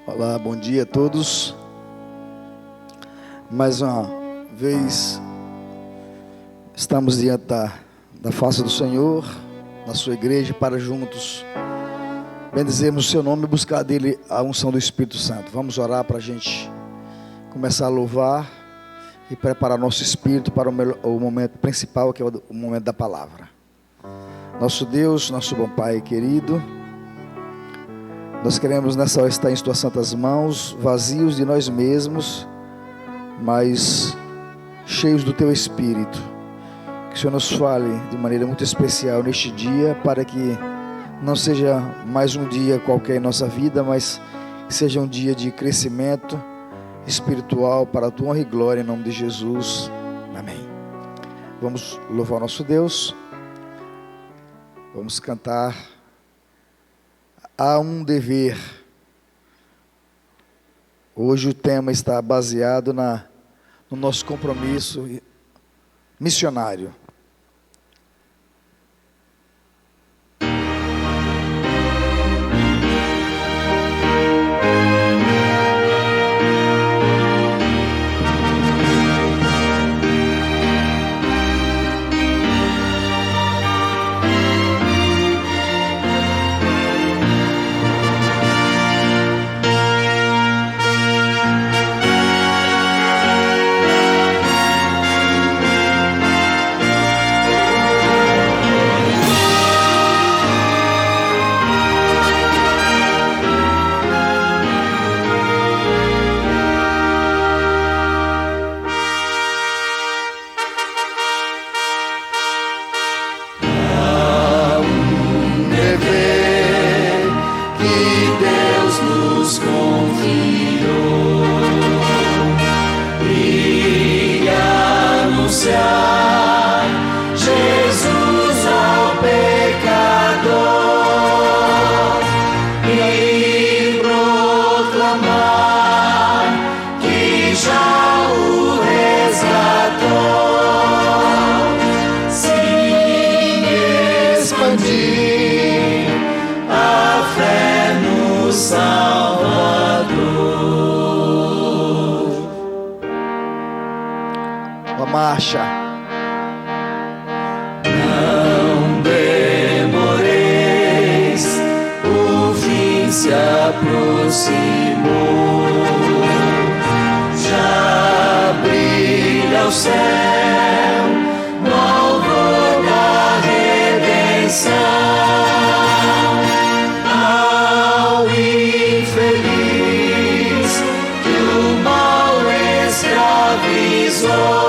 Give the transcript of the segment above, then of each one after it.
Olá, bom dia a todos. Mais uma vez estamos diante da face do Senhor, na sua igreja, para juntos bendizermos o seu nome e buscar dele a unção do Espírito Santo. Vamos orar para a gente começar a louvar e preparar nosso espírito para o momento principal, que é o momento da palavra. Nosso Deus, nosso bom Pai querido, nós queremos nessa hora estar em tuas santas mãos, vazios de nós mesmos, mas cheios do teu Espírito. Que o Senhor nos fale de maneira muito especial neste dia, para que não seja mais um dia qualquer em nossa vida, mas que seja um dia de crescimento espiritual para a tua honra e glória, em nome de Jesus. Amém. Vamos louvar o nosso Deus. Vamos cantar Há um Dever. Hoje o tema está baseado no nosso compromisso missionário. Marcha. Não demoreis, o fim se aproximou. Já brilha o céu, no alvor da redenção. Ao infeliz que o mal escravizou,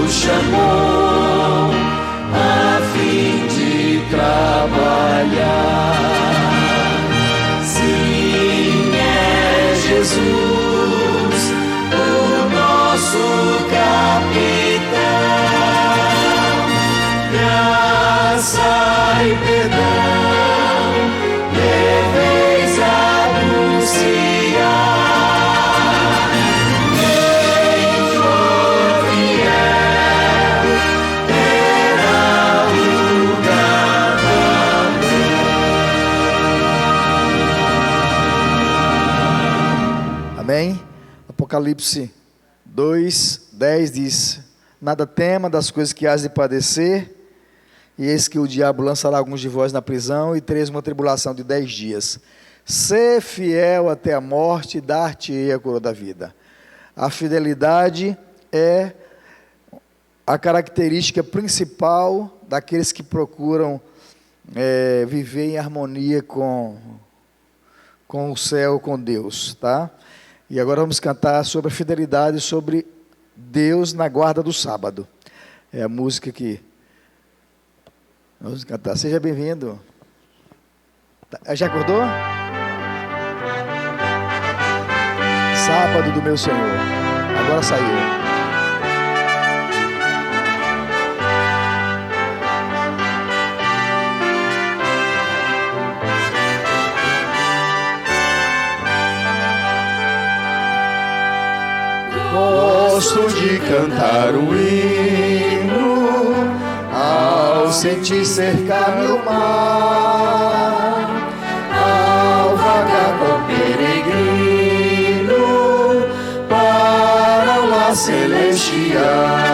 chamou a fim de trabalhar. Sim, é Jesus, o nosso capitão. Graça e perdão deveis anunciar. Amém? Apocalipse 2:10 diz: Nada tema das coisas que hás de padecer, e eis que o diabo lançará alguns de vós na prisão, e tereis uma tribulação de 10 dias. Sê fiel até a morte, e dar-te-ei a coroa da vida. A fidelidade é a característica principal daqueles que procuram viver em harmonia com o céu, com Deus, tá? E agora vamos cantar sobre a fidelidade, sobre Deus na guarda do sábado. É a música que vamos cantar. Seja bem-vindo. Já acordou? Sábado do meu Senhor. Agora saiu. de cantar um hino, ao sentir cercar-me o mar, ao vagar com peregrino para o lar celestial.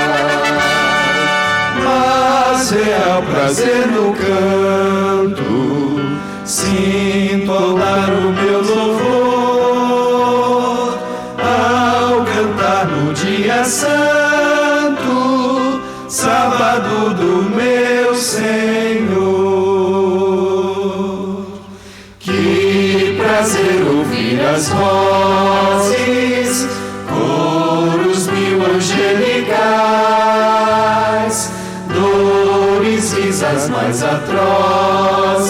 mas real prazer no canto, sinto ao dar o meu louvor, ao cantar no dia santo, sábado do meu Senhor. Que prazer ouvir as vozes, coros mil angelicais, dores, risas mais atrozes,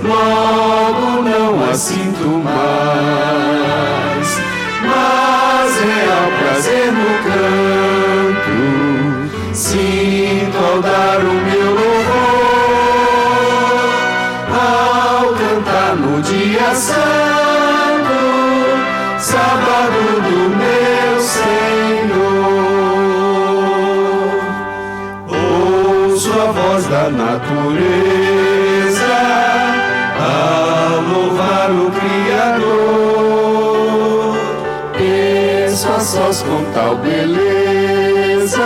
logo não as sinto mais. Mas real prazer no canto, sinto ao dar o meu louvor, ao cantar no dia santo, sábado do meu Senhor. Ouço a voz da natureza a louvar o Criador, penso a sós com tal beleza,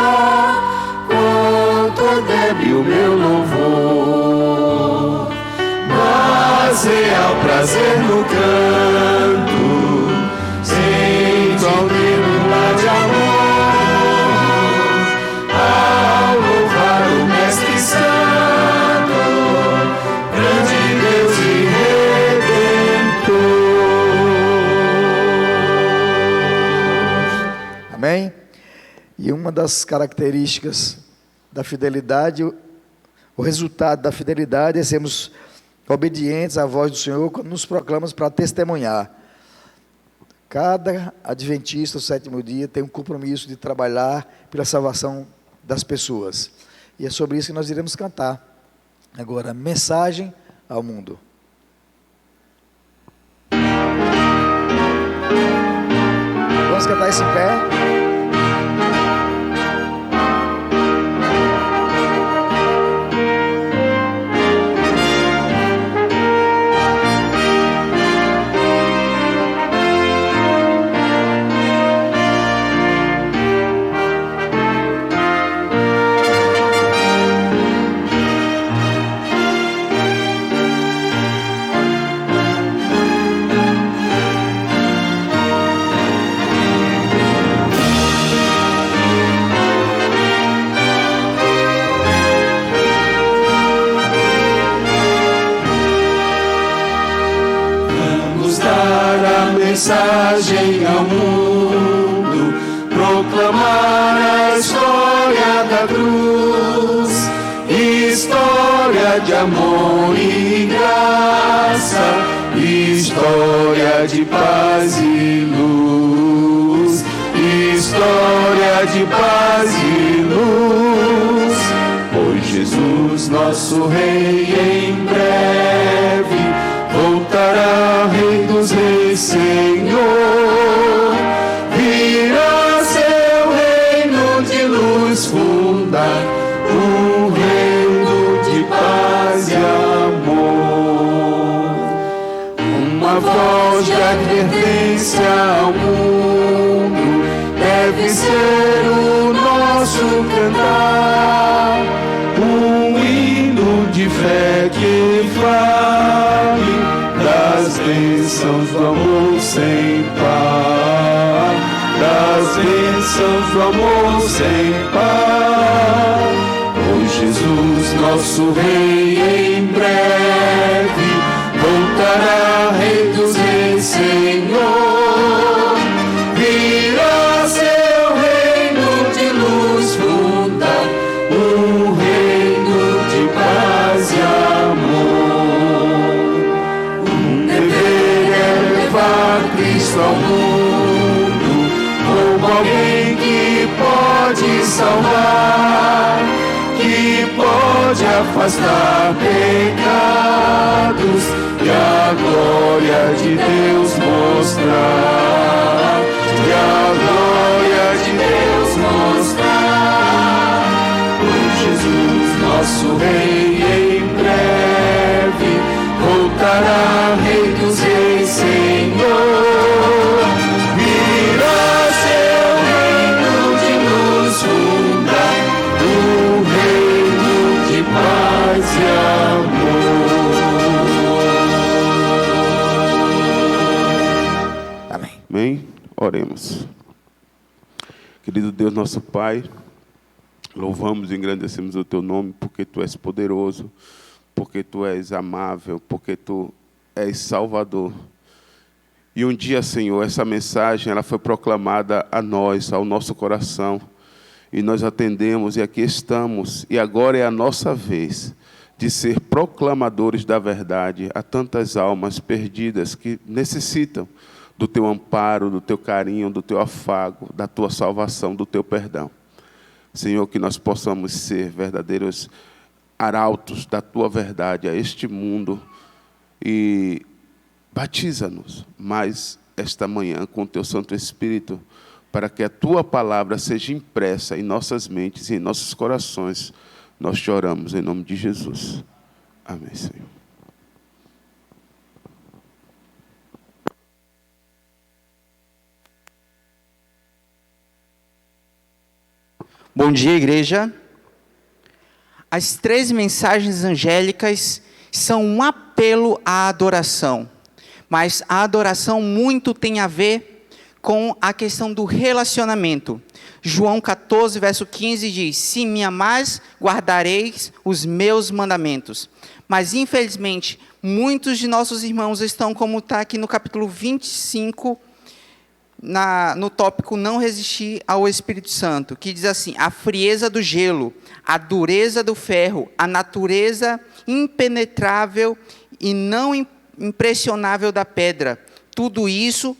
quanto é débil o meu louvor. Mas real prazer no canto, sinto ao lá de amor, ao louvar o Mestre Santo, grande Deus e Redentor. Amém? E uma das características da fidelidade, o resultado da fidelidade é sermos obedientes à voz do Senhor quando nos proclamamos para testemunhar. Cada adventista do sétimo dia tem um compromisso de trabalhar pela salvação das pessoas. E é sobre isso que nós iremos cantar. Agora, mensagem ao mundo. Vamos cantar isso em pé. Mensagem ao mundo, proclamar a história da cruz, história de amor e graça, história de paz e luz, história de paz e luz. Pois Jesus, nosso Rei, em breve voltará, Rei dos Reis, Senhor, virá seu reino de luz fundar, um reino de paz e amor. Uma voz de advertência ao mundo deve ser o nosso cantar, um hino de fé que fale das bênçãos do amor sem par, das bênçãos do amor sem par. Pois Jesus, nosso Rei, em breve voltará, Rei dos Reis, Senhor, virá seu reino de luz fundar, um reino de paz e amor. Cristo ao mundo como alguém que pode salvar, que pode afastar pecados e a glória de Deus mostrar, e a glória de Deus nosso Rei em breve voltará, Rei dos Reis, Senhor. Virá seu reino de luz fundar, um reino de paz e amor. Amém. Amém? Oremos. Querido Deus, nosso Pai, louvamos e engrandecemos o Teu nome, porque Tu és poderoso, porque Tu és amável, porque Tu és Salvador. E um dia, Senhor, essa mensagem ela foi proclamada a nós, ao nosso coração, e nós atendemos, e aqui estamos, e agora é a nossa vez de ser proclamadores da verdade a tantas almas perdidas que necessitam do Teu amparo, do Teu carinho, do Teu afago, da Tua salvação, do Teu perdão. Senhor, que nós possamos ser verdadeiros arautos da Tua verdade a este mundo e batiza-nos mais esta manhã com o Teu Santo Espírito para que a Tua palavra seja impressa em nossas mentes e em nossos corações. Nós te oramos em nome de Jesus. Amém, Senhor. Bom dia, igreja. As 3 mensagens angélicas são um apelo à adoração, mas a adoração muito tem a ver com a questão do relacionamento. João 14, verso 15 diz: se me amais, guardareis os meus mandamentos. Mas, infelizmente, muitos de nossos irmãos estão, como está aqui no capítulo 25, no tópico não resistir ao Espírito Santo, que diz assim: a frieza do gelo, a dureza do ferro, a natureza impenetrável e não impressionável da pedra. Tudo isso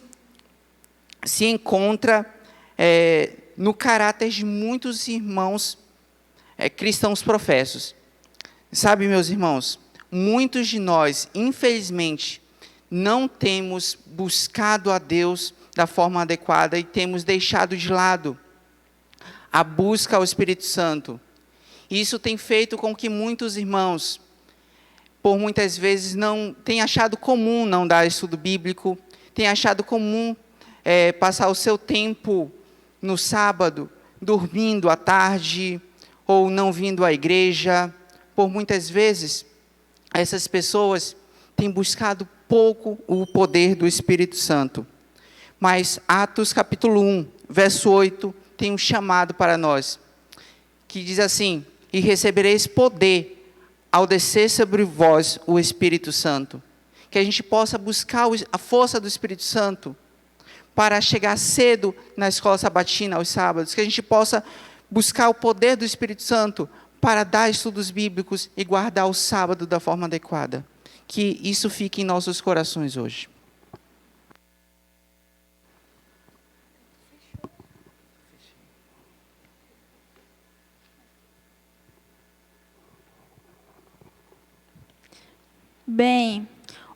se encontra no caráter de muitos irmãos cristãos professos. Sabe, meus irmãos, muitos de nós, infelizmente, não temos buscado a Deus da forma adequada e temos deixado de lado a busca ao Espírito Santo. Isso tem feito com que muitos irmãos, por muitas vezes, não tenham achado comum não dar estudo bíblico, tenham achado comum passar o seu tempo no sábado, dormindo à tarde, ou não vindo à igreja. Por muitas vezes, essas pessoas têm buscado pouco o poder do Espírito Santo. Mas Atos capítulo 1, verso 8, tem um chamado para nós, que diz assim: e recebereis poder ao descer sobre vós o Espírito Santo. Que a gente possa buscar a força do Espírito Santo para chegar cedo na escola sabatina aos sábados. Que a gente possa buscar o poder do Espírito Santo para dar estudos bíblicos e guardar o sábado da forma adequada. Que isso fique em nossos corações hoje. Bem,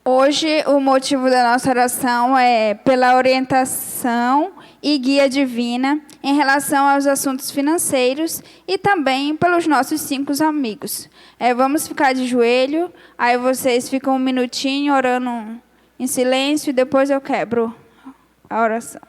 hoje o motivo da nossa oração é pela orientação e guia divina em relação aos assuntos financeiros e também pelos nossos 5 amigos. Vamos ficar de joelho, aí vocês ficam um minutinho orando em silêncio e depois eu quebro a oração.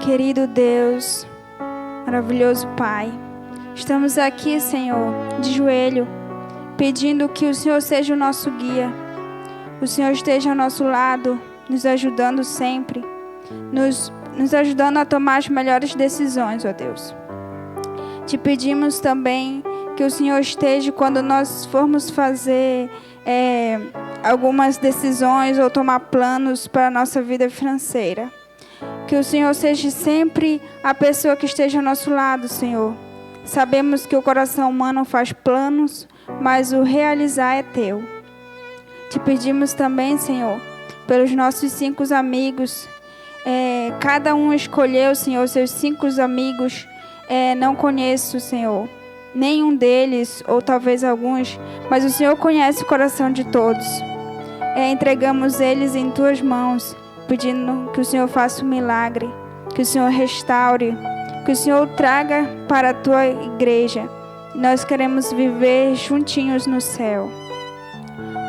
Querido Deus, maravilhoso Pai, estamos aqui, Senhor, de joelho, pedindo que o Senhor seja o nosso guia, o Senhor esteja ao nosso lado, nos ajudando sempre, nos ajudando a tomar as melhores decisões, ó Deus. Te pedimos também que o Senhor esteja quando nós formos fazer algumas decisões ou tomar planos para a nossa vida financeira. Que o Senhor seja sempre a pessoa que esteja ao nosso lado, Senhor. Sabemos que o coração humano faz planos, mas o realizar é teu. Te pedimos também, Senhor, pelos nossos 5 amigos. Cada um escolheu, Senhor, seus 5 amigos. Não conheço, Senhor, nenhum deles, ou talvez alguns, mas o Senhor conhece o coração de todos. Entregamos eles em tuas mãos, pedindo que o Senhor faça um milagre, que o Senhor restaure, que o Senhor traga para a tua igreja. Nós queremos viver juntinhos no céu.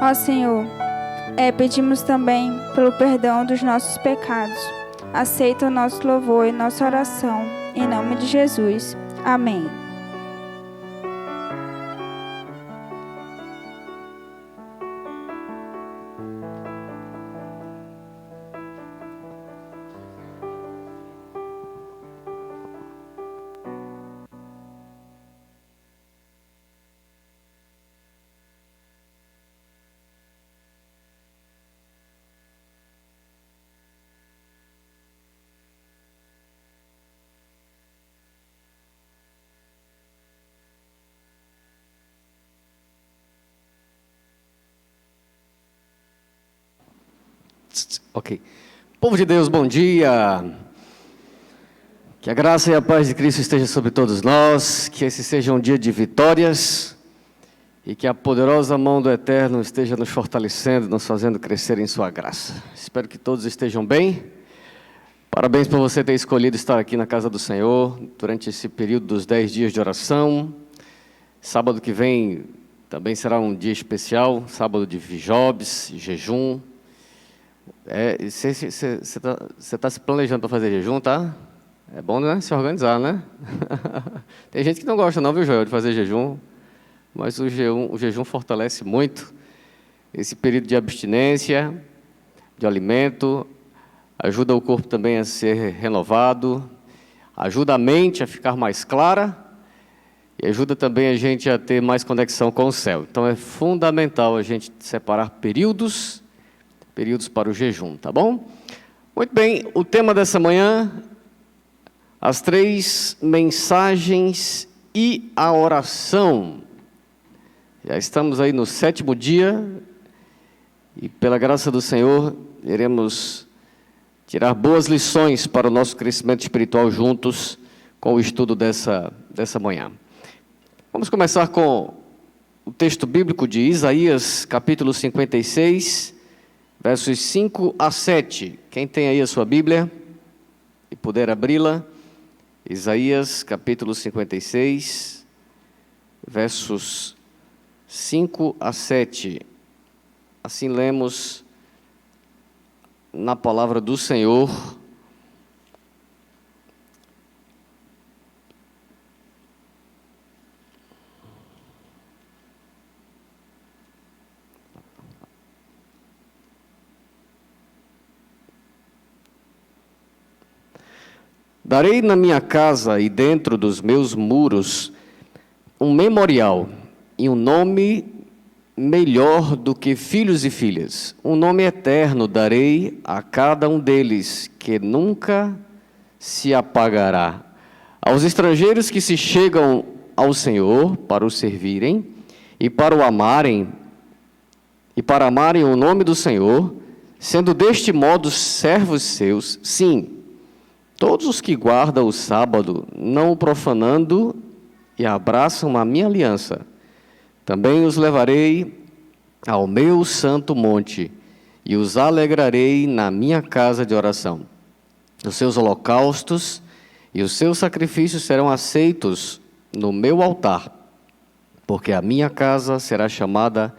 Ó Senhor, pedimos também pelo perdão dos nossos pecados. Aceita o nosso louvor e nossa oração. Em nome de Jesus. Amém. Ok. Povo de Deus, bom dia. Que a graça e a paz de Cristo esteja sobre todos nós, que esse seja um dia de vitórias e que a poderosa mão do Eterno esteja nos fortalecendo, nos fazendo crescer em sua graça. Espero que todos estejam bem. Parabéns por você ter escolhido estar aqui na casa do Senhor durante esse período dos 10 dias de oração. Sábado que vem também será um dia especial, sábado de Jobs, jejum. Você está se planejando para fazer jejum, tá? É bom, né? Se organizar, né? Tem gente que não gosta não, viu, Joel, de fazer jejum. Mas o jejum fortalece muito esse período de abstinência, de alimento, ajuda o corpo também a ser renovado, ajuda a mente a ficar mais clara e ajuda também a gente a ter mais conexão com o céu. Então é fundamental a gente separar períodos para o jejum, tá bom? Muito bem, o tema dessa manhã, as 3 mensagens e a oração. Já estamos aí no 7º dia e pela graça do Senhor iremos tirar boas lições para o nosso crescimento espiritual juntos com o estudo dessa manhã. Vamos começar com o texto bíblico de Isaías, capítulo 56, versos 5 a 7. Quem tem aí a sua Bíblia e puder abri-la, Isaías capítulo 56, versos 5 a 7. Assim lemos na palavra do Senhor. Darei na minha casa e dentro dos meus muros um memorial e um nome melhor do que filhos e filhas. Um nome eterno darei a cada um deles, que nunca se apagará. Aos estrangeiros que se chegam ao Senhor para o servirem e para o amarem, e para amarem o nome do Senhor, sendo deste modo servos seus, sim, todos os que guardam o sábado, não o profanando, e abraçam a minha aliança, também os levarei ao meu santo monte, e os alegrarei na minha casa de oração. Os seus holocaustos e os seus sacrifícios serão aceitos no meu altar, porque a minha casa será chamada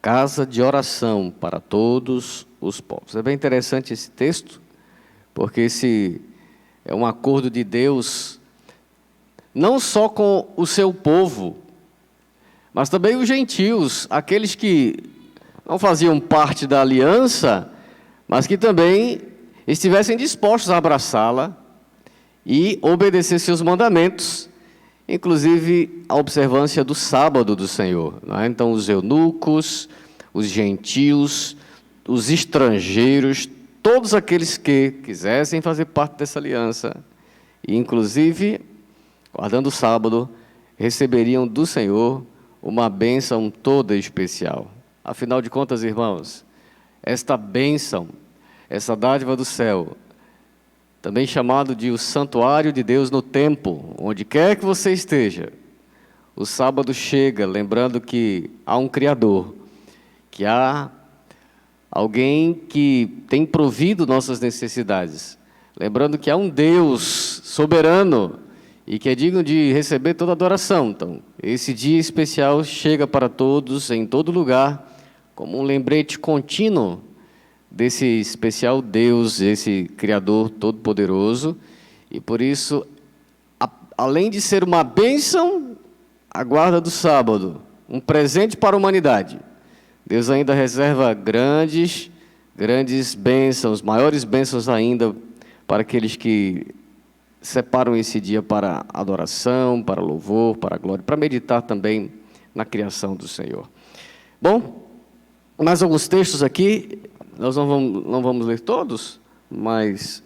casa de oração para todos os povos. É bem interessante esse texto, porque esse é um acordo de Deus, não só com o seu povo, mas também os gentios, aqueles que não faziam parte da aliança, mas que também estivessem dispostos a abraçá-la e obedecer seus mandamentos, inclusive a observância do sábado do Senhor, não é? Então, os eunucos, os gentios, os estrangeiros, todos aqueles que quisessem fazer parte dessa aliança, e inclusive, guardando o sábado, receberiam do Senhor uma bênção toda especial. Afinal de contas, irmãos, esta bênção, essa dádiva do céu, também chamado de o santuário de Deus no templo, onde quer que você esteja, o sábado chega, lembrando que há um Criador, que há alguém que tem provido nossas necessidades, lembrando que há um Deus soberano e que é digno de receber toda adoração. Então, esse dia especial chega para todos, em todo lugar, como um lembrete contínuo desse especial Deus, esse Criador Todo-Poderoso, e por isso, além de ser uma bênção, a guarda do sábado, um presente para a humanidade, Deus ainda reserva grandes bênçãos, maiores bênçãos ainda, para aqueles que separam esse dia para adoração, para louvor, para glória, para meditar também na criação do Senhor. Bom, mais alguns textos aqui. Nós não vamos ler todos, mas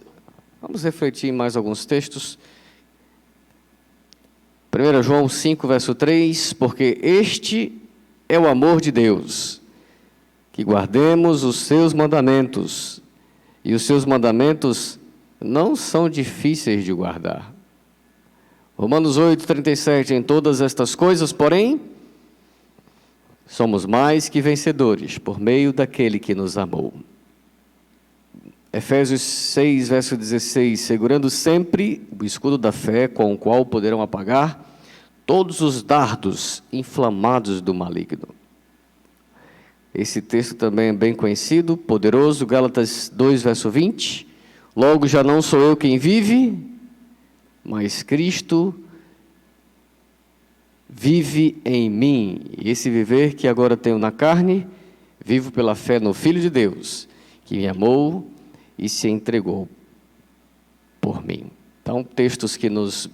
vamos refletir em mais alguns textos. 1 João 5, verso 3, porque este é o amor de Deus, que guardemos os seus mandamentos, e os seus mandamentos não são difíceis de guardar. Romanos 8, 37, em todas estas coisas, porém, somos mais que vencedores, por meio daquele que nos amou. Efésios 6, verso 16, segurando sempre o escudo da fé, com o qual poderão apagar todos os dardos inflamados do maligno. Esse texto também é bem conhecido, poderoso, Gálatas 2, verso 20, logo já não sou eu quem vive, mas Cristo vive em mim, e esse viver que agora tenho na carne, vivo pela fé no Filho de Deus, que me amou e se entregou por mim. Então, textos que nos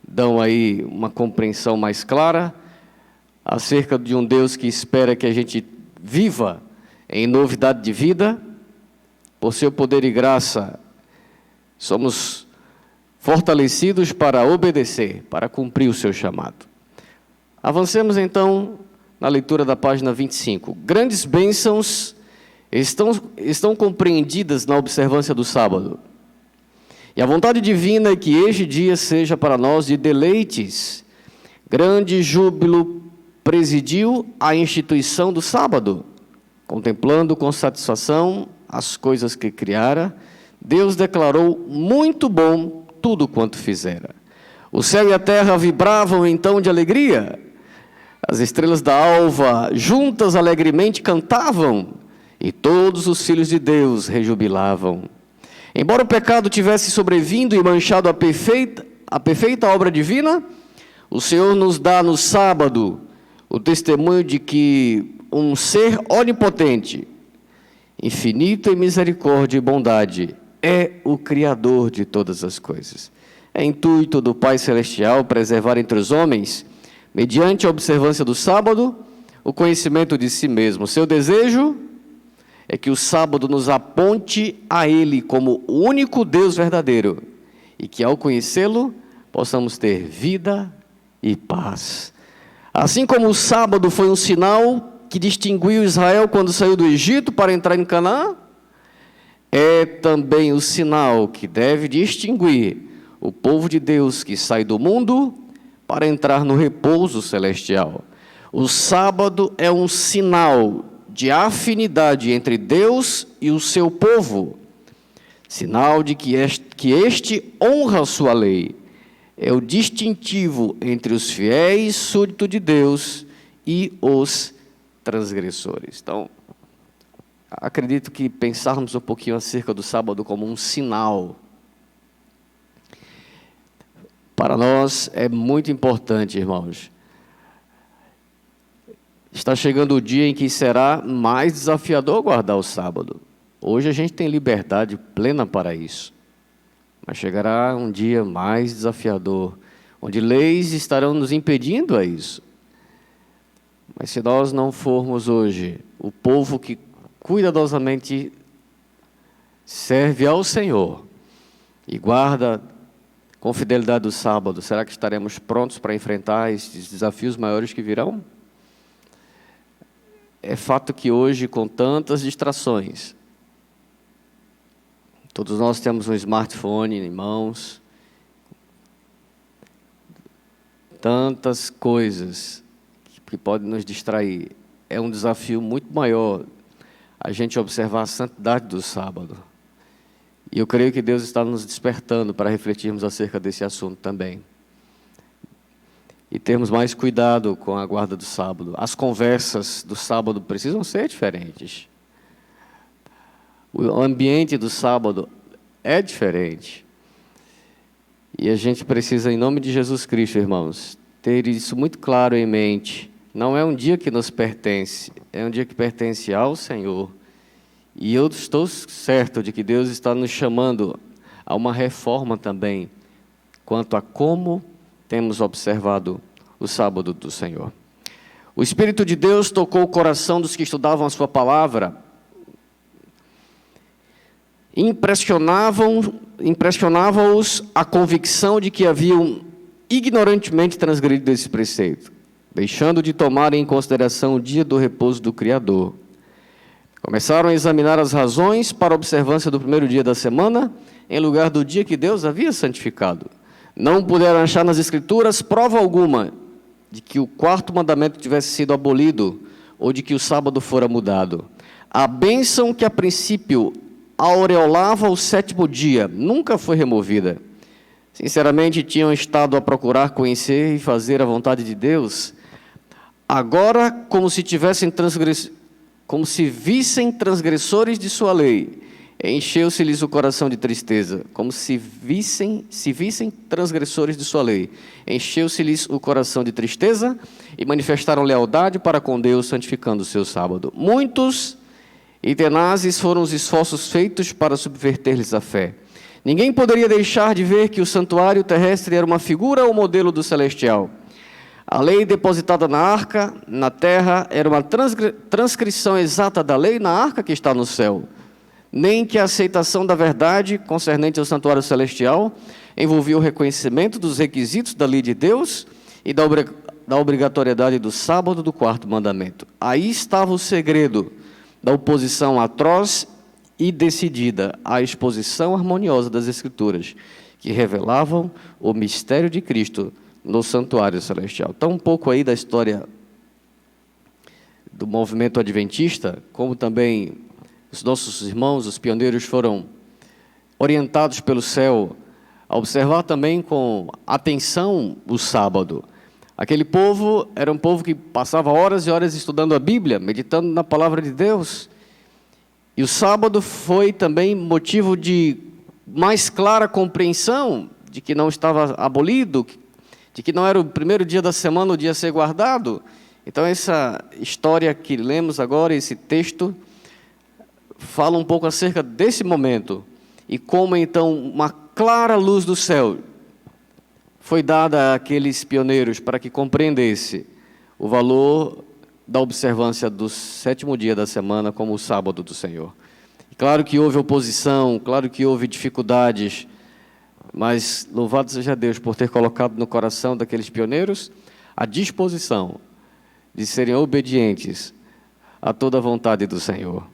dão aí uma compreensão mais clara acerca de um Deus que espera que a gente viva em novidade de vida. Por seu poder e graça, somos fortalecidos para obedecer, para cumprir o seu chamado. Avancemos então na leitura da página 25. Grandes bênçãos estão compreendidas na observância do sábado. E a vontade divina é que este dia seja para nós de deleites. Grande júbilo presidiu a instituição do sábado. Contemplando com satisfação as coisas que criara, Deus declarou muito bom tudo quanto fizera. O céu e a terra vibravam então de alegria. As estrelas da alva juntas alegremente cantavam, e todos os filhos de Deus rejubilavam. Embora o pecado tivesse sobrevindo e manchado a perfeita obra divina, o Senhor nos dá no sábado o testemunho de que um ser onipotente, infinito em misericórdia e bondade, é o Criador de todas as coisas. É intuito do Pai Celestial preservar entre os homens, mediante a observância do sábado, o conhecimento de si mesmo. Seu desejo é que o sábado nos aponte a Ele como o único Deus verdadeiro, e que ao conhecê-lo, possamos ter vida e paz. Assim como o sábado foi um sinal que distinguiu Israel quando saiu do Egito para entrar em Canaã, é também o sinal que deve distinguir o povo de Deus que sai do mundo para entrar no repouso celestial. O sábado é um sinal de afinidade entre Deus e o seu povo, sinal de que este honra a sua lei. É o distintivo entre os fiéis súditos de Deus e os transgressores. Então, acredito que pensarmos um pouquinho acerca do sábado como um sinal Para nós é muito importante, irmãos. Está chegando o dia em que será mais desafiador guardar o sábado. Hoje a gente tem liberdade plena para isso. Mas chegará um dia mais desafiador, onde leis estarão nos impedindo a isso. Mas se nós não formos hoje o povo que cuidadosamente serve ao Senhor e guarda com fidelidade o sábado, será que estaremos prontos para enfrentar esses desafios maiores que virão? É fato que hoje, com tantas distrações, todos nós temos um smartphone em mãos, tantas coisas que podem nos distrair. É um desafio muito maior a gente observar a santidade do sábado. E eu creio que Deus está nos despertando para refletirmos acerca desse assunto também. E termos mais cuidado com a guarda do sábado. As conversas do sábado precisam ser diferentes. O ambiente do sábado é diferente. E a gente precisa, em nome de Jesus Cristo, irmãos, ter isso muito claro em mente. Não é um dia que nos pertence, é um dia que pertence ao Senhor. E eu estou certo de que Deus está nos chamando a uma reforma também, quanto a como temos observado o sábado do Senhor. O Espírito de Deus tocou o coração dos que estudavam a sua palavra. Impressionava-os a convicção de que haviam ignorantemente transgredido esse preceito, deixando de tomar em consideração o dia do repouso do Criador. Começaram a examinar as razões para a observância do primeiro dia da semana, em lugar do dia que Deus havia santificado. Não puderam achar nas Escrituras prova alguma de que o quarto mandamento tivesse sido abolido ou de que o sábado fora mudado. A bênção que a princípio aureolava o sétimo dia nunca foi removida. Sinceramente, tinham estado a procurar conhecer e fazer a vontade de Deus. Agora, como se vissem transgressores de sua lei, encheu-se-lhes o coração de tristeza. Como se vissem transgressores de sua lei, encheu-se-lhes o coração de tristeza e manifestaram lealdade para com Deus, santificando o seu sábado. Muitos e tenazes foram os esforços feitos para subverter-lhes a fé. Ninguém poderia deixar de ver que o santuário terrestre era uma figura ou modelo do celestial. A lei depositada na arca, na terra, era uma transcrição exata da lei na arca que está no céu. Nem que a aceitação da verdade concernente ao santuário celestial envolvia o reconhecimento dos requisitos da lei de Deus e da obrigatoriedade do sábado do quarto mandamento. Aí estava o segredo da oposição atroz e decidida à exposição harmoniosa das Escrituras, que revelavam o mistério de Cristo no santuário celestial. Então, um pouco aí da história do movimento adventista, como também os nossos irmãos, os pioneiros, foram orientados pelo céu a observar também com atenção o sábado. Aquele povo era um povo que passava horas e horas estudando a Bíblia, meditando na palavra de Deus. E o sábado foi também motivo de mais clara compreensão de que não estava abolido, de que não era o primeiro dia da semana o dia a ser guardado. Então, essa história que lemos agora, esse texto, fala um pouco acerca desse momento e como, então, uma clara luz do céu foi dada àqueles pioneiros para que compreendesse o valor da observância do sétimo dia da semana como o sábado do Senhor. E claro que houve oposição, claro que houve dificuldades, mas louvado seja Deus por ter colocado no coração daqueles pioneiros a disposição de serem obedientes a toda a vontade do Senhor.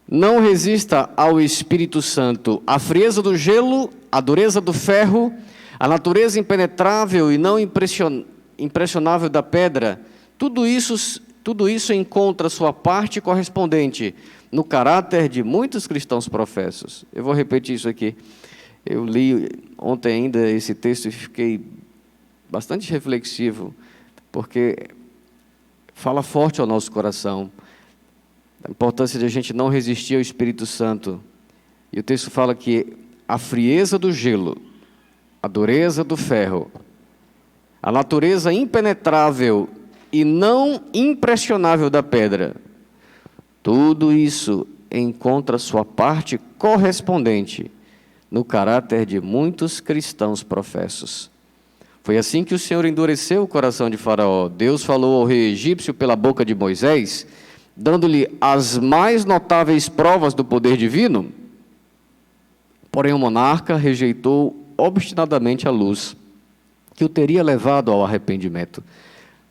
Não resista ao Espírito Santo. A frieza do gelo, a dureza do ferro, a natureza impenetrável e não impressionável da pedra, tudo isso encontra sua parte correspondente no caráter de muitos cristãos professos. Eu vou repetir isso aqui. Eu li ontem ainda esse texto e fiquei bastante reflexivo, porque fala forte ao nosso coração a importância de a gente não resistir ao Espírito Santo. E o texto fala que a frieza do gelo, a dureza do ferro, a natureza impenetrável e não impressionável da pedra, tudo isso encontra sua parte correspondente no caráter de muitos cristãos professos. Foi assim que o Senhor endureceu o coração de Faraó. Deus falou ao rei egípcio pela boca de Moisés, dando-lhe as mais notáveis provas do poder divino. Porém, o monarca rejeitou obstinadamente a luz que o teria levado ao arrependimento.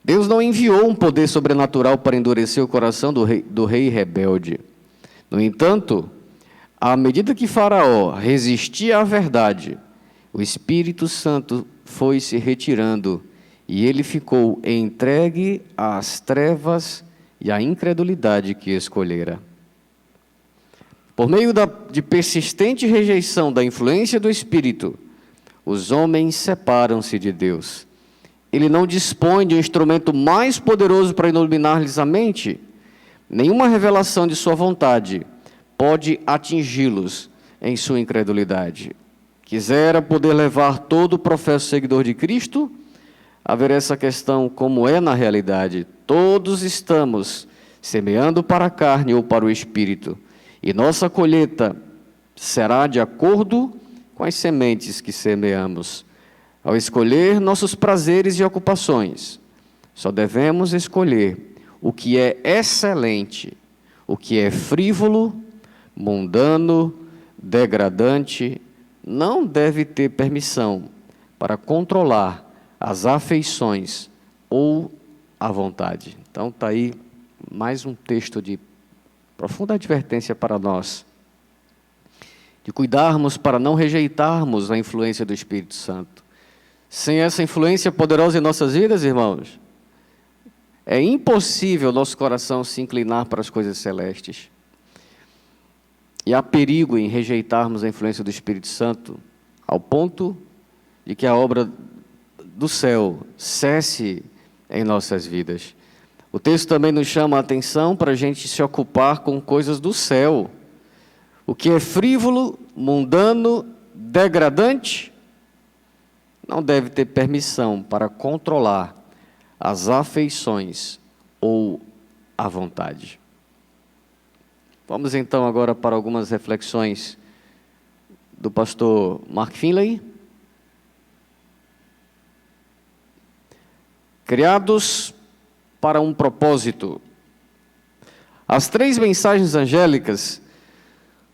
Deus não enviou um poder sobrenatural para endurecer o coração do rei rebelde. No entanto, à medida que Faraó resistia à verdade, o Espírito Santo foi se retirando e ele ficou entregue às trevas e à incredulidade que escolhera. Por meio de persistente rejeição da influência do Espírito, os homens separam-se de Deus. Ele não dispõe de um instrumento mais poderoso para iluminar-lhes a mente. Nenhuma revelação de sua vontade pode atingi-los em sua incredulidade. Quisera poder levar todo o professo seguidor de Cristo a ver essa questão como é na realidade. Todos estamos semeando para a carne ou para o Espírito, e nossa colheita será de acordo com as sementes que semeamos. Ao escolher nossos prazeres e ocupações, só devemos escolher o que é excelente, o que é frívolo, mundano, degradante, não deve ter permissão para controlar as afeições ou a vontade. Então está aí mais um texto de profunda advertência para nós, de cuidarmos para não rejeitarmos a influência do Espírito Santo. Sem essa influência poderosa em nossas vidas, irmãos, é impossível nosso coração se inclinar para as coisas celestes. E há perigo em rejeitarmos a influência do Espírito Santo, ao ponto de que a obra do céu cesse em nossas vidas. O texto também nos chama a atenção para a gente se ocupar com coisas do céu. O que é frívolo, mundano, degradante, não deve ter permissão para controlar as afeições ou a vontade. Vamos então agora para algumas reflexões do pastor Mark Finley. Criados para um propósito. As 3 mensagens angélicas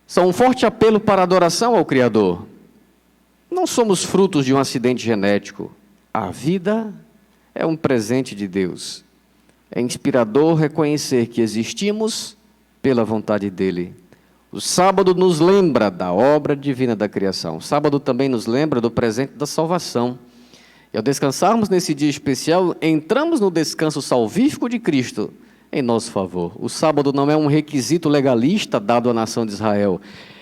são um forte apelo para a adoração ao Criador. Não somos frutos de um acidente genético. A vida é um presente de Deus. É inspirador reconhecer que existimos pela vontade dEle. O sábado nos lembra da obra divina da criação. O sábado também nos lembra do presente da salvação. E ao descansarmos nesse dia especial, entramos no descanso salvífico de Cristo em nosso favor. O sábado não é um requisito legalista dado à nação de Israel.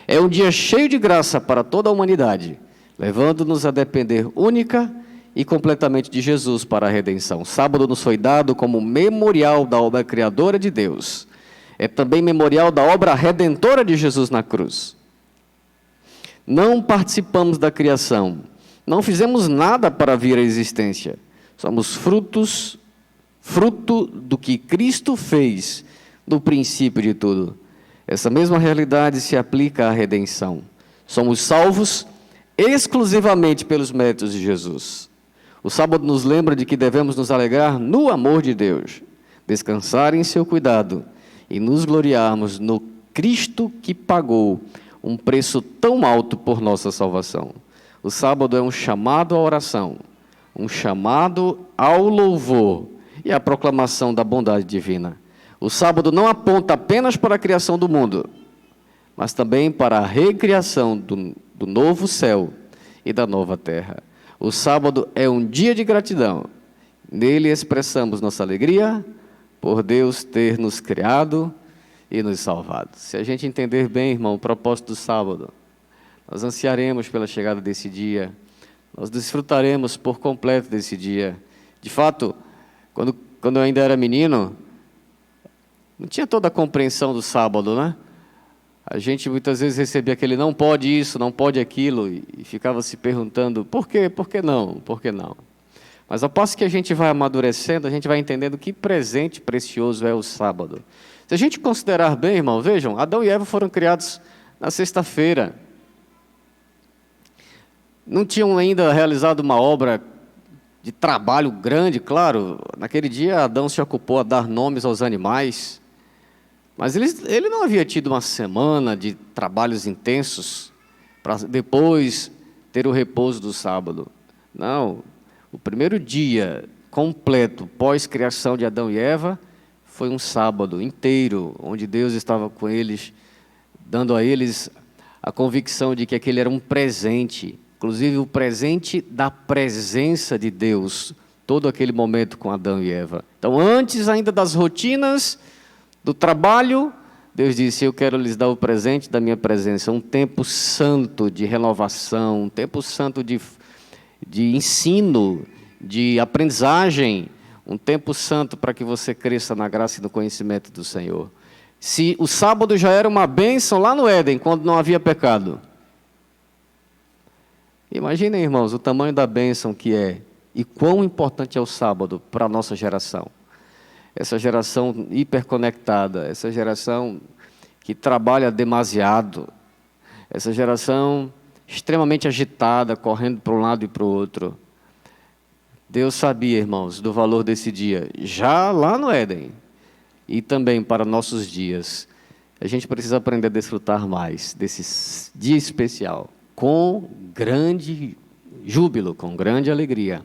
É um dia cheio de graça para toda a humanidade, levando-nos a depender única e completamente de Jesus para a redenção. O sábado nos foi dado como memorial da obra criadora de Deus. É também memorial da obra redentora de Jesus na cruz. Não participamos da criação. Não fizemos nada para vir à existência. Somos fruto do que Cristo fez no princípio de tudo. Essa mesma realidade se aplica à redenção. Somos salvos exclusivamente pelos méritos de Jesus. O sábado nos lembra de que devemos nos alegrar no amor de Deus, descansar em seu cuidado e nos gloriarmos no Cristo que pagou um preço tão alto por nossa salvação. O sábado é um chamado à oração, um chamado ao louvor e à proclamação da bondade divina. O sábado não aponta apenas para a criação do mundo, mas também para a recriação do novo céu e da nova terra. O sábado é um dia de gratidão. Nele expressamos nossa alegria por Deus ter nos criado e nos salvado. Se a gente entender bem, irmão, o propósito do sábado, nós ansiaremos pela chegada desse dia, nós desfrutaremos por completo desse dia. De fato, quando eu ainda era menino, não tinha toda a compreensão do sábado, né? A gente muitas vezes recebia aquele não pode isso, não pode aquilo, e ficava se perguntando por quê, por que não, por que não. Mas ao passo que a gente vai amadurecendo, a gente vai entendendo que presente precioso é o sábado. Se a gente considerar bem, irmão, vejam, Adão e Eva foram criados na sexta-feira. Não tinham ainda realizado uma obra de trabalho grande, claro. Naquele dia, Adão se ocupou a dar nomes aos animais. Mas ele não havia tido uma semana de trabalhos intensos para depois ter o repouso do sábado. Não. O primeiro dia completo, pós-criação de Adão e Eva, foi um sábado inteiro, onde Deus estava com eles, dando a eles a convicção de que aquele era um presente, inclusive o presente da presença de Deus, todo aquele momento com Adão e Eva. Então, antes ainda das rotinas do trabalho, Deus disse, eu quero lhes dar o presente da minha presença, um tempo santo de renovação, um tempo santo de ensino, de aprendizagem, um tempo santo para que você cresça na graça e no conhecimento do Senhor. Se o sábado já era uma bênção lá no Éden, quando não havia pecado. Imaginem, irmãos, o tamanho da bênção que é e quão importante é o sábado para a nossa geração. Essa geração hiperconectada, essa geração que trabalha demasiado, essa geração extremamente agitada, correndo para um lado e para o outro. Deus sabia, irmãos, do valor desse dia, já lá no Éden, e também para nossos dias. A gente precisa aprender a desfrutar mais desse dia especial, com grande júbilo, com grande alegria.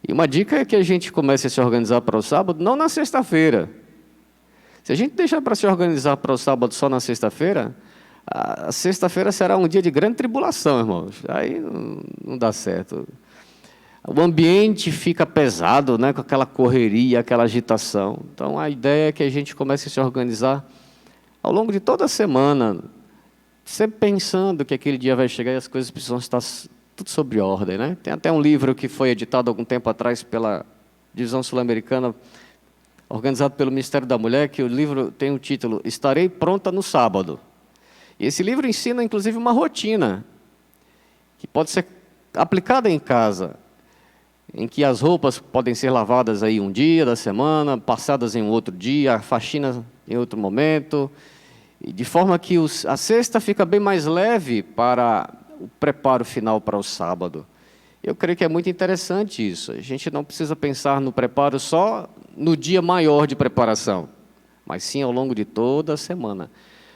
E uma dica é que a gente comece a se organizar para o sábado, não na sexta-feira. Se a gente deixar para se organizar para o sábado só na sexta-feira, a sexta-feira será um dia de grande tribulação, irmãos. Aí não dá certo. O ambiente fica pesado, né, com aquela correria, aquela agitação. Então, a ideia é que a gente comece a se organizar ao longo de toda a semana, sempre pensando que aquele dia vai chegar e as coisas precisam estar tudo sobre ordem, né? Tem até um livro que foi editado algum tempo atrás pela Divisão Sul-Americana, organizado pelo Ministério da Mulher, que o livro tem o título Estarei Pronta no Sábado. E esse livro ensina, inclusive, uma rotina que pode ser aplicada em casa, em que as roupas podem ser lavadas aí um dia da semana, passadas em um outro dia, a faxina em outro momento, e de forma que a sexta fica bem mais leve para o preparo final para o sábado. Eu creio que é muito interessante isso. A gente não precisa pensar no preparo só no dia maior de preparação, mas sim ao longo de toda a semana,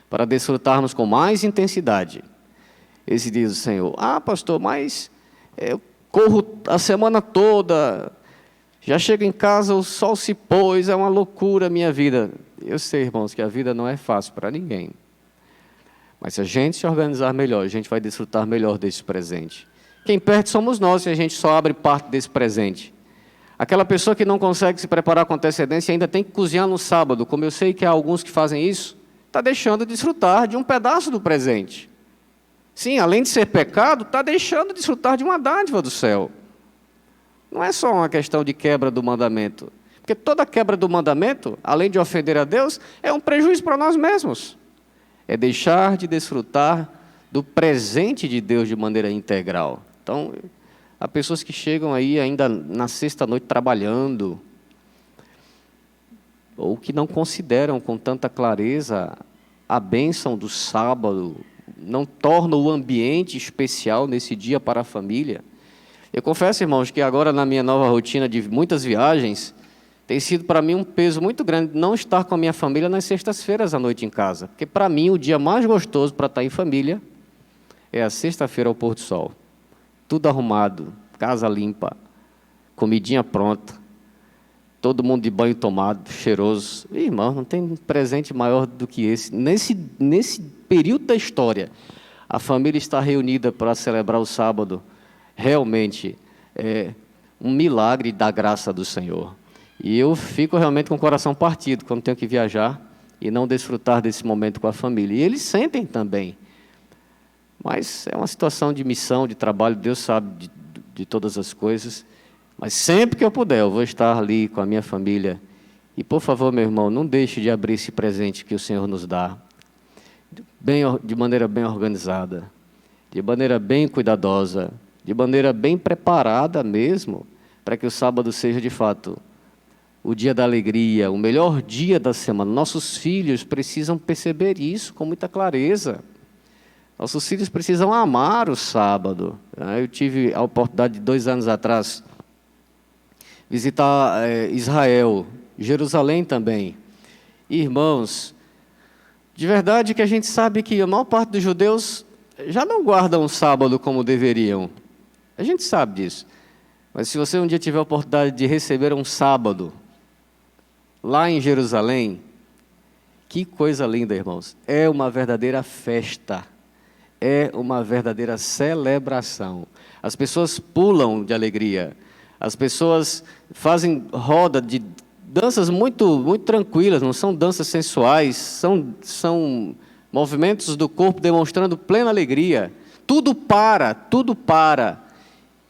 para desfrutarmos com mais intensidade esse dia do Senhor. Ah, pastor, mas eu corro a semana toda, já chego em casa, o sol se pôs, é uma loucura a minha vida. Eu sei, irmãos, que a vida não é fácil para ninguém. Mas se a gente se organizar melhor, a gente vai desfrutar melhor desse presente. Quem perde somos nós, se a gente só abre parte desse presente. Aquela pessoa que não consegue se preparar com antecedência e ainda tem que cozinhar no sábado, como eu sei que há alguns que fazem isso, está deixando de desfrutar de um pedaço do presente. Sim, além de ser pecado, está deixando de desfrutar de uma dádiva do céu. Não é só uma questão de quebra do mandamento. Porque toda quebra do mandamento, além de ofender a Deus, é um prejuízo para nós mesmos. É deixar de desfrutar do presente de Deus de maneira integral. Então, há pessoas que chegam aí ainda na sexta-noite trabalhando, ou que não consideram com tanta clareza a bênção do sábado, não tornam o ambiente especial nesse dia para a família. Eu confesso, irmãos, que agora na minha nova rotina de muitas viagens, tem sido para mim um peso muito grande não estar com a minha família nas sextas-feiras à noite em casa. Porque para mim o dia mais gostoso para estar em família é a sexta-feira ao pôr do sol. Tudo arrumado, casa limpa, comidinha pronta, todo mundo de banho tomado, cheiroso. Irmão, não tem presente maior do que esse. Nesse período da história, a família está reunida para celebrar o sábado. Realmente é um milagre da graça do Senhor. E eu fico realmente com o coração partido quando tenho que viajar e não desfrutar desse momento com a família. E eles sentem também. Mas é uma situação de missão, de trabalho, Deus sabe de todas as coisas. Mas sempre que eu puder, eu vou estar ali com a minha família. E, por favor, meu irmão, não deixe de abrir esse presente que o Senhor nos dá. de maneira bem organizada, de maneira bem cuidadosa, de maneira bem preparada mesmo, para que o sábado seja de fato o dia da alegria, o melhor dia da semana. Nossos filhos precisam perceber isso com muita clareza. Nossos filhos precisam amar o sábado. Eu tive a oportunidade de 2 anos atrás visitar Israel, Jerusalém também. Irmãos, de verdade que a gente sabe que a maior parte dos judeus já não guardam o sábado como deveriam. A gente sabe disso. Mas se você um dia tiver a oportunidade de receber um sábado lá em Jerusalém, que coisa linda, irmãos. É uma verdadeira festa. É uma verdadeira celebração. As pessoas pulam de alegria. As pessoas fazem roda de danças muito, muito tranquilas, não são danças sensuais, são movimentos do corpo demonstrando plena alegria. Tudo para.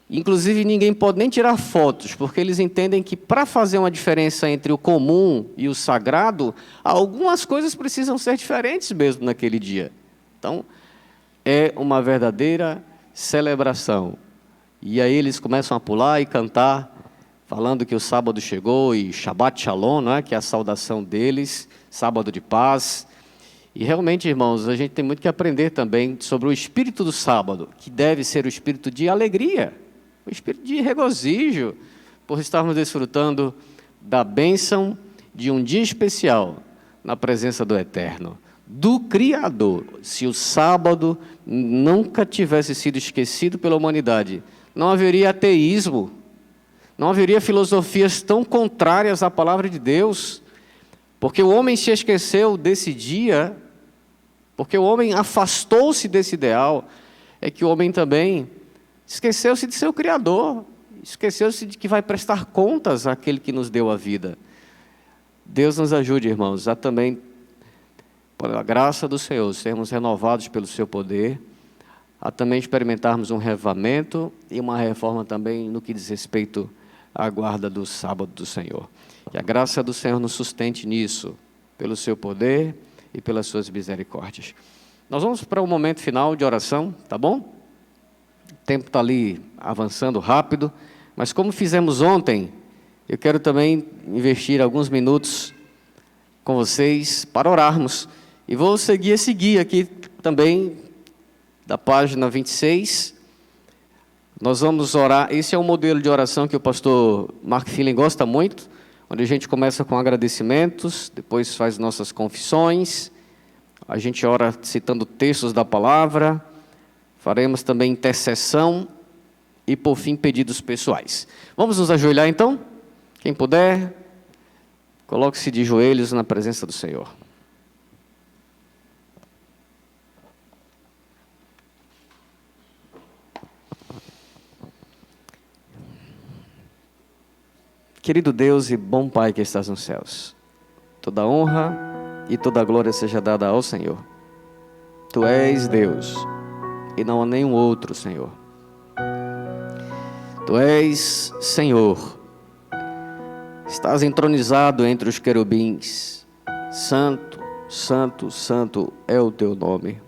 Inclusive, ninguém pode nem tirar fotos, porque eles entendem que, para fazer uma diferença entre o comum e o sagrado, algumas coisas precisam ser diferentes mesmo naquele dia. Então, é uma verdadeira celebração. E aí eles começam a pular e cantar, falando que o sábado chegou, e Shabbat Shalom, não é? Que é a saudação deles, sábado de paz. E realmente, irmãos, a gente tem muito que aprender também sobre o espírito do sábado, que deve ser o espírito de alegria, o espírito de regozijo, por estarmos desfrutando da bênção de um dia especial na presença do Eterno, do Criador. Se o sábado nunca tivesse sido esquecido pela humanidade, não haveria ateísmo, não haveria filosofias tão contrárias à palavra de Deus, porque o homem se esqueceu desse dia, porque o homem afastou-se desse ideal, é que o homem também esqueceu-se de seu Criador, esqueceu-se de que vai prestar contas àquele que nos deu a vida. Deus nos ajude, irmãos, a também, por a graça do Senhor, sermos renovados pelo seu poder, a também experimentarmos um revivamento e uma reforma também no que diz respeito à guarda do sábado do Senhor. Que a graça do Senhor nos sustente nisso, pelo seu poder e pelas suas misericórdias. Nós vamos para o momento final de oração, tá bom? O tempo está ali avançando rápido, mas como fizemos ontem, eu quero também investir alguns minutos com vocês para orarmos. E vou seguir esse guia aqui também, da página 26. Nós vamos orar. Esse é um modelo de oração que o pastor Mark Feeling gosta muito, onde a gente começa com agradecimentos, depois faz nossas confissões, a gente ora citando textos da palavra, faremos também intercessão e, por fim, pedidos pessoais. Vamos nos ajoelhar, então? Quem puder, coloque-se de joelhos na presença do Senhor. Querido Deus e bom Pai que estás nos céus, toda honra e toda glória seja dada ao Senhor. Tu és Deus e não há nenhum outro, Senhor. Tu és Senhor, estás entronizado entre os querubins. Santo, santo, santo é o teu nome.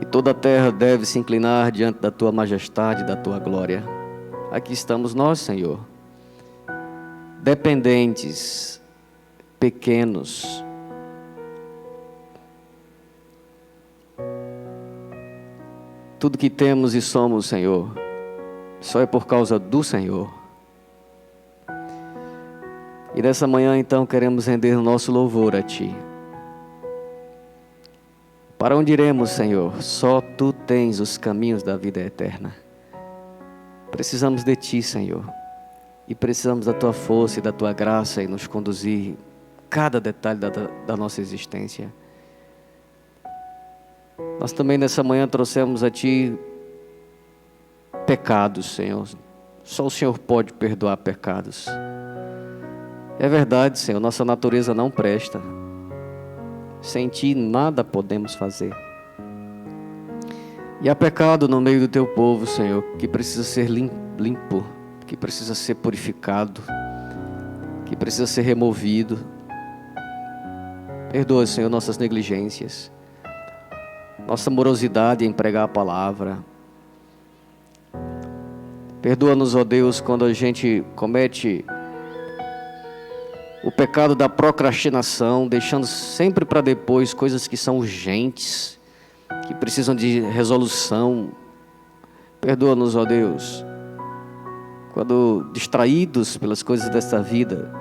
E toda a terra deve se inclinar diante da tua majestade e da tua glória. Aqui estamos nós, Senhor, dependentes, pequenos, tudo que temos e somos, Senhor, só é por causa do Senhor. E nessa manhã, então, queremos render o nosso louvor a Ti. Para onde iremos, Senhor? Só Tu tens os caminhos da vida eterna. Precisamos de Ti, Senhor. E precisamos da Tua força e da Tua graça em nos conduzir cada detalhe da nossa existência. Nós também nessa manhã trouxemos a Ti pecados, Senhor. Só o Senhor pode perdoar pecados. É verdade, Senhor, nossa natureza não presta. Sem Ti nada podemos fazer. E há pecado no meio do Teu povo, Senhor, que precisa ser limpo, que precisa ser purificado, que precisa ser removido. Perdoa, Senhor, nossas negligências. nossa morosidade em pregar a palavra. Perdoa-nos, ó Deus, quando a gente comete o pecado da procrastinação, deixando sempre para depois coisas que são urgentes, que precisam de resolução. Perdoa-nos, ó Deus, quando distraídos pelas coisas desta vida,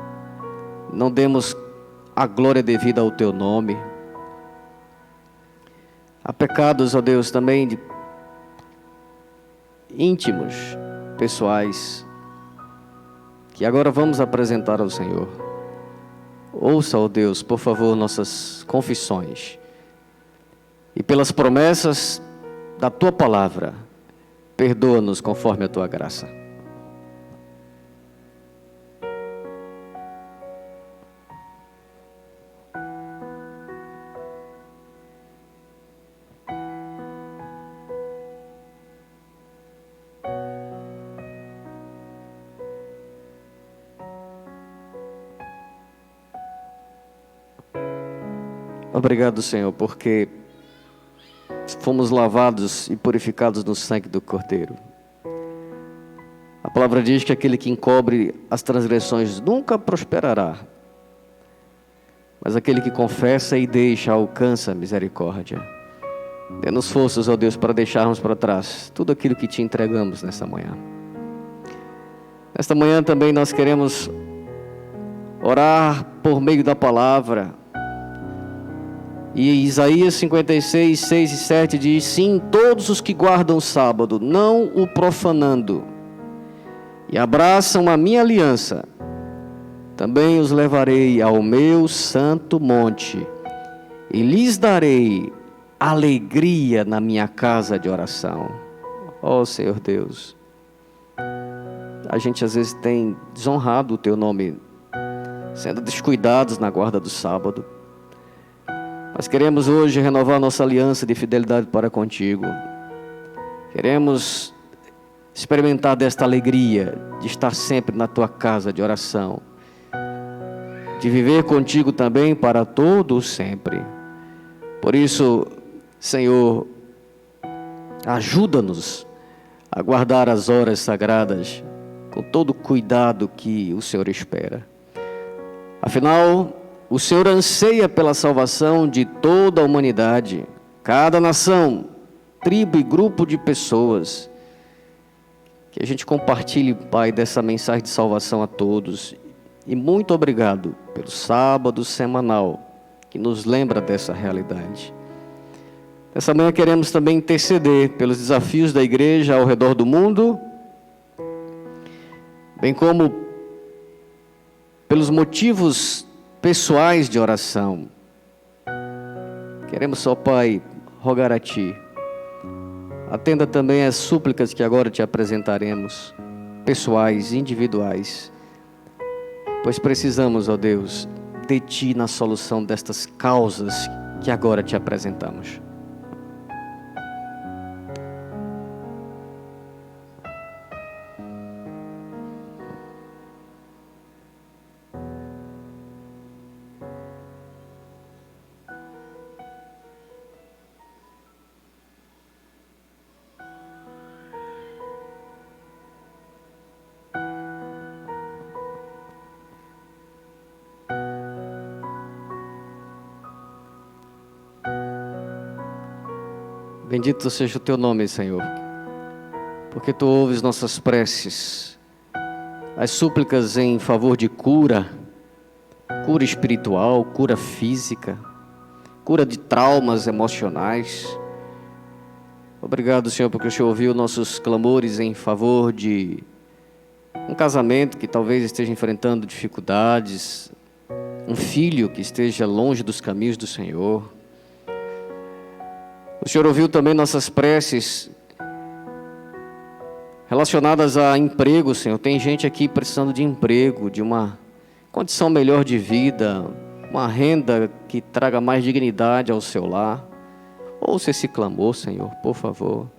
não demos a glória devida ao Teu nome. Há pecados, ó Deus, também de íntimos, pessoais, que agora vamos apresentar ao Senhor. Ouça, ó Deus, por favor, nossas confissões. E pelas promessas da Tua palavra, perdoa-nos conforme a Tua graça. Obrigado, Senhor, porque fomos lavados e purificados no sangue do Cordeiro. A palavra diz que aquele que encobre as transgressões nunca prosperará, mas aquele que confessa e deixa alcança a misericórdia. Dê-nos forças, ó Deus, para deixarmos para trás tudo aquilo que Te entregamos nesta manhã. Nesta manhã também nós queremos orar por meio da palavra. E Isaías 56, 6 e 7 diz: sim, todos os que guardam o sábado, não o profanando, e abraçam a minha aliança, também os levarei ao meu santo monte, e lhes darei alegria na minha casa de oração. Ó Senhor Deus, a gente às vezes tem desonrado o Teu nome, sendo descuidados na guarda do sábado. Nós queremos hoje renovar nossa aliança de fidelidade para contigo. Queremos experimentar desta alegria de estar sempre na Tua casa de oração, de viver contigo também para todo sempre. Por isso, Senhor, ajuda-nos a guardar as horas sagradas com todo o cuidado que o Senhor espera. Afinal, o Senhor anseia pela salvação de toda a humanidade, cada nação, tribo e grupo de pessoas. Que a gente compartilhe, Pai, dessa mensagem de salvação a todos. E muito obrigado pelo sábado semanal, que nos lembra dessa realidade. Nessa manhã queremos também interceder pelos desafios da igreja ao redor do mundo, bem como pelos motivos pessoais de oração. Queremos, ó Pai, rogar a Ti. Atenda também as súplicas que agora Te apresentaremos, pessoais, individuais, pois precisamos, ó Deus, de Ti na solução destas causas que agora Te apresentamos. Bendito seja o Teu nome, Senhor, porque Tu ouves nossas preces, as súplicas em favor de cura espiritual, cura física, cura de traumas emocionais. Obrigado, Senhor, porque o Senhor ouviu nossos clamores em favor de um casamento que talvez esteja enfrentando dificuldades, um filho que esteja longe dos caminhos do Senhor. O Senhor ouviu também nossas preces relacionadas a emprego, Senhor. Tem gente aqui precisando de emprego, de uma condição melhor de vida, uma renda que traga mais dignidade ao seu lar. Ouça esse clamor, Senhor, por favor.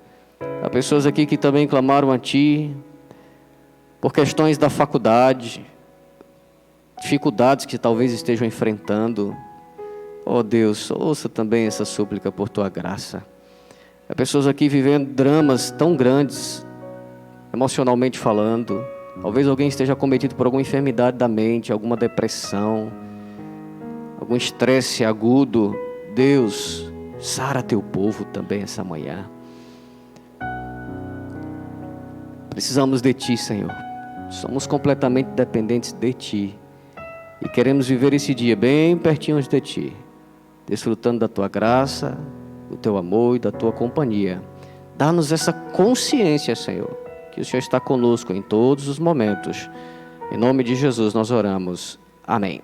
Há pessoas aqui que também clamaram a Ti por questões da faculdade, dificuldades que talvez estejam enfrentando. Ó Deus, ouça também essa súplica por Tua graça. Há pessoas aqui vivendo dramas tão grandes, emocionalmente falando. Talvez alguém esteja acometido por alguma enfermidade da mente, alguma depressão, algum estresse agudo. Deus, sara teu povo também essa manhã. Precisamos de Ti, Senhor. Somos completamente dependentes de Ti. E queremos viver esse dia bem pertinho de Ti, desfrutando da Tua graça, do Teu amor e da Tua companhia. Dá-nos essa consciência, Senhor, que o Senhor está conosco em todos os momentos. Em nome de Jesus nós oramos. Amém.